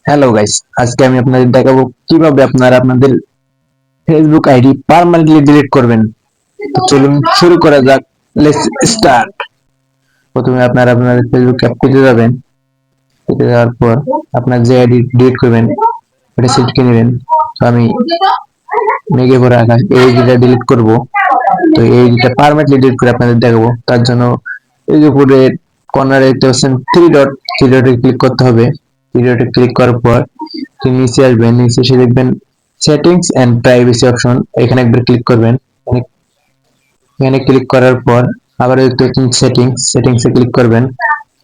Hello guys, আজকে আমি আপনাদের দেখাবো কিভাবে আপনারা আপনাদের ফেসবুক আইডি পার্মানেন্টলি ডিলিট করবেন। তো চলুন শুরু করা যাক। Let's start. প্রথমে আপনারা আপনাদের ফেসবুক অ্যাপটিতে যাবেন। এতে যাওয়ার পর আপনার যে আইডি ডিলিট করবেন এটা সিলেক্ট করে নেবেন। তো আমি মেঘে ভরা আকাশ এই আইডিটা ডিলিট করব। তো এই আইডিটা পার্মানেন্টলি ডিলিট করে আপনাদের দেখাবো। তার জন্য এই যে উপরে কর্নারে দেখতে পাচ্ছেন থ্রি ডটে ক্লিক করতে হবে। থ্রি ডটে ক্লিক করার পর নিচে আসবেন, নিচে এসে দেখবেন সেটিংস এন্ড প্রাইভেসি অপশন, এখানে একবার ক্লিক করবেন। এখানে ক্লিক করার পর আবার দেখতে পাচ্ছেন সেটিংসে ক্লিক করবেন।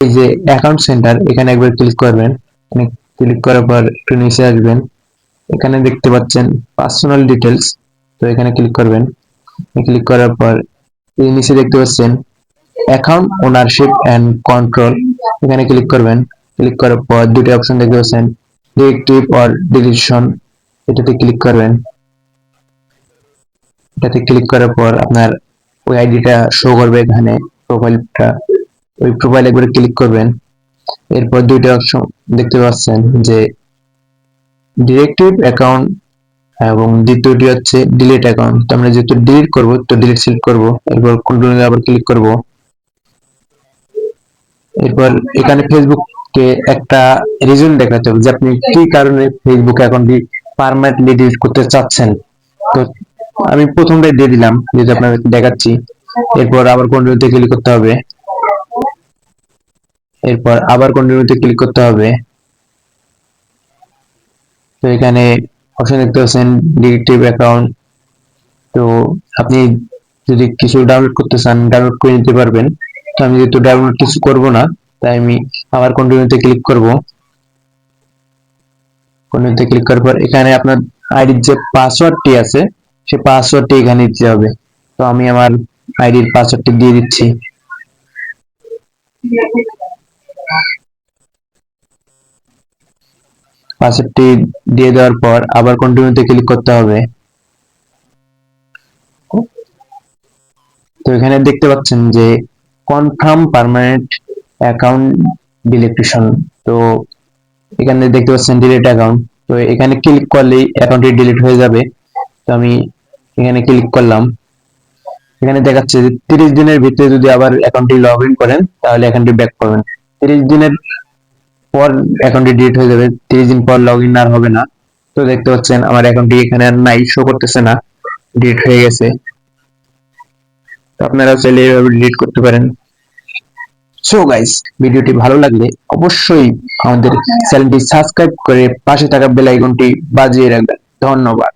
এই যে অ্যাকাউন্ট সেন্টার এখানে একবার ক্লিক করবেন। এখানে ক্লিক করার পর একটু নিচে আসবেন, এখানে দেখতে পাচ্ছেন পার্সোনাল ডিটেলস, তো এখানে ক্লিক করবেন। ক্লিক করার পর এই নিচে দেখতে পাচ্ছেন অ্যাকাউন্ট ওনারশিপ এন্ড কন্ট্রোল, এখানে ক্লিক করবেন। ক্লিক করার পর দুটো অপশন দেখতে পাচ্ছেন ডিরেক্টিভ অর ডিলিশন, এটাতে ক্লিক করবেন। এটাতে ক্লিক করার পর আপনার ওই আইডিটা শো করবে এখানে প্রোফাইলটা, ওই প্রোফাইল একবার ক্লিক করবেন। এরপর দুইটা অপশন দেখতে পাচ্ছেন যে ডিরেক্টিভ অ্যাকাউন্ট এবং দ্বিতীয়টি হচ্ছে ডিলিট অ্যাকাউন্ট। তো আমরা যেহেতু ডিলিট করব তো ডিলিট সিলেক্ট করব, এরপর কন্টিনিউ আবার ক্লিক করব। এরপর এখানে ফেসবুককে একটা রিজন দেখাতে হবে যে আপনি কি কারণে ফেসবুক অ্যাকাউন্টটি পার্মানেন্টলি ডিলিট করতে চাচ্ছেন। তো আমি প্রথমটাই দিয়ে দিলাম যেটা আপনাদের দেখাচ্ছি। এরপর আবার কন্টিনিউতে ক্লিক করতে হবে। এরপর আবার কন্টিনিউতে ক্লিক করতে হবে। তো এখানে অপশন দেখতে পাচ্ছেন ডিরেক্টিভ অ্যাকাউন্ট। তো আপনি যদি কিছু ডাউনলোড করতে চান ডাউনলোড করে নিতে পারবেন। তো আমি যেহেতু ডাউনলোড কিছু করব না তাই আমি আবার কন্টিনিউতে ক্লিক করব। কন্টিনিউতে ক্লিক করার পর এখানে আপনার আইডির যে পাসওয়ার্ডটি আছে সেই পাসওয়ার্ডটি এখানে দিতে হবে। তো আমি আমার আইডির পাসওয়ার্ডটি দিয়ে দিচ্ছি। পাসওয়ার্ডটি দিয়ে দেওয়ার পর আবার কন্টিনিউতে ক্লিক করতে হবে। তো এখানে দেখতে পাচ্ছেন যে কনফার্ম পার্মানেন্ট অ্যাকাউন্ট ডিলিটেশন। তো এখানে দেখতে পাচ্ছেন ডিলিট অ্যাকাউন্ট, তো এখানে ক্লিক করলেই অ্যাকাউন্টটি ডিলিট হয়ে যাবে। তো আমি এখানে ক্লিক করলাম। এখানে দেখাচ্ছে যে 30 দিনের ভিতরে যদি আবার অ্যাকাউন্টটি লগ ইন করেন তাহলে অ্যাকাউন্টটি ব্যাক করবেন। 30 দিনের পর অ্যাকাউন্টটি ডিলিট হয়ে যাবে, 30 দিন পর লগ ইন আর হবে না। তো দেখতে পাচ্ছেন আমার অ্যাকাউন্টটি এখানে আর নাই, শো করতেছে না, ডিলিট হয়ে গেছে। তো আপনারা চাইলে এইভাবে ডিলিট করতে পারেন। সো গাইস, ভিডিওটি ভালো লাগলে অবশ্যই আমাদের চ্যানেলটি সাবস্ক্রাইব করে পাশে থাকা বেল আইকনটি বাজিয়ে রাখবেন। ধন্যবাদ।